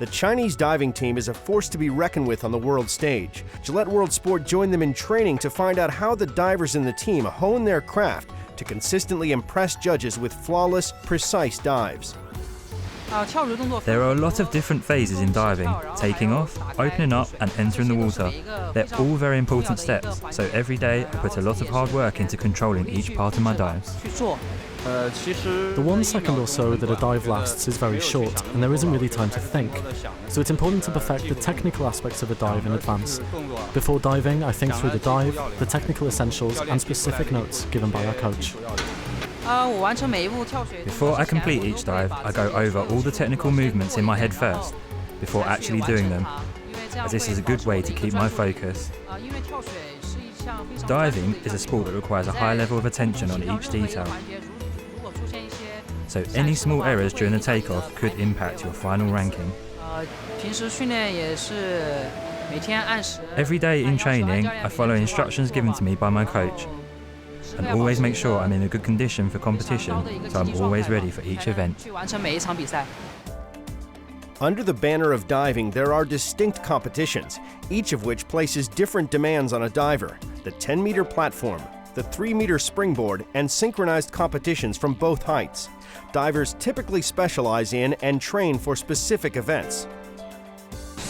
The Chinese diving team is a force to be reckoned with on the world stage. Gillette World Sport joined them in training to find out how the divers in the team hone their craft to consistently impress judges with flawless, precise dives. There are a lot of different phases in diving: taking off, opening up and entering the water. They're all very important steps, so every day I put a lot of hard work into controlling each part of my dives. The 1 second or so that a dive lasts is very short, and there isn't really time to think. So it's important to perfect the technical aspects of a dive in advance. Before diving, I think through the dive, the technical essentials and specific notes given by our coach. Before I complete each dive, I go over all the technical movements in my head first, before actually doing them, as this is a good way to keep my focus. Diving is a sport that requires a high level of attention on each detail, so any small errors during the takeoff could impact your final ranking. Every day in training, I follow instructions given to me by my coach, and always make sure I'm in a good condition for competition, so I'm always ready for each event. Under the banner of diving, there are distinct competitions, each of which places different demands on a diver: the 10-meter platform, the 3-meter springboard, and synchronized competitions from both heights. Divers typically specialize in and train for specific events.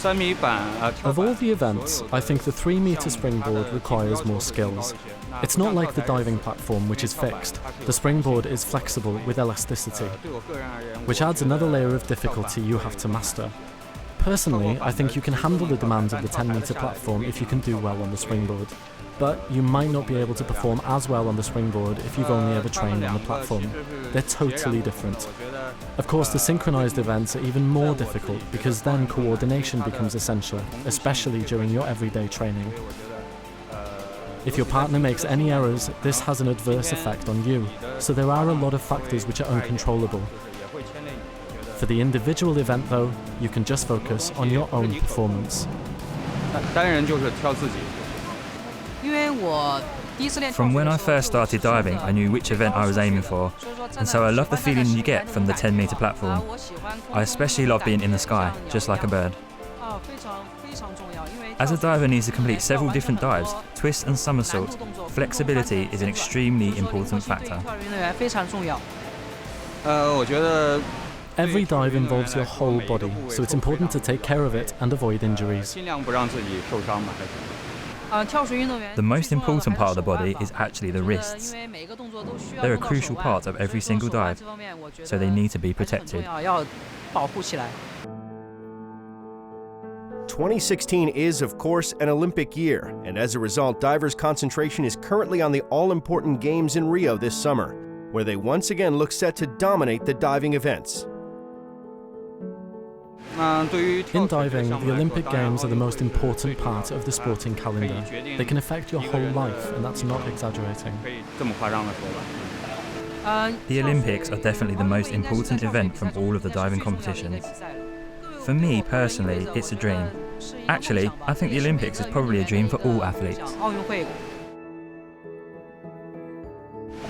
Of all the events, I think the 3-meter springboard requires more skills. It's not like the diving platform, which is fixed. The springboard is flexible with elasticity, which adds another layer of difficulty you have to master. Personally, I think you can handle the demands of the 10-meter platform if you can do well on the springboard. But you might not be able to perform as well on the springboard if you've only ever trained on the platform. They're totally different. Of course, the synchronized events are even more difficult because then coordination becomes essential, especially during your everyday training. If your partner makes any errors, this has an adverse effect on you, so there are a lot of factors which are uncontrollable. For the individual event though, you can just focus on your own performance. From when I first started diving, I knew which event I was aiming for, and so I love the feeling you get from the 10-meter platform. I especially love being in the sky, just like a bird. As a diver needs to complete several different dives, twists and somersaults, flexibility is an extremely important factor. Every dive involves your whole body, so it's important to take care of it and avoid injuries. The most important part of the body is actually the wrists. They're a crucial part of every single dive, so they need to be protected. 2016 is, of course, an Olympic year, and as a result, divers' concentration is currently on the all-important Games in Rio this summer, where they once again look set to dominate the diving events. In diving, the Olympic Games are the most important part of the sporting calendar. They can affect your whole life, and that's not exaggerating. The Olympics are definitely the most important event from all of the diving competitions. For me personally, it's a dream. Actually, I think the Olympics is probably a dream for all athletes.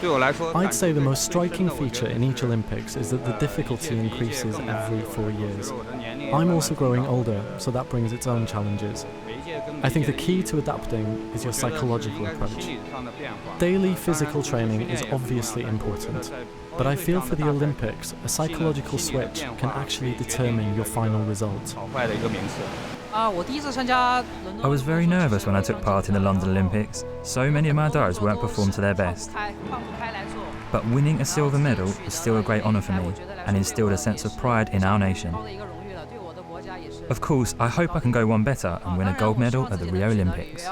I'd say the most striking feature in each Olympics is that the difficulty increases every 4 years. I'm also growing older, so that brings its own challenges. I think the key to adapting is your psychological approach. Daily physical training is obviously important, but I feel for the Olympics, a psychological switch can actually determine your final result. I was very nervous when I took part in the London Olympics. So many of my dives weren't performed to their best. But winning a silver medal was still a great honour for me and instilled a sense of pride in our nation. Of course, I hope I can go one better and win a gold medal at the Rio Olympics.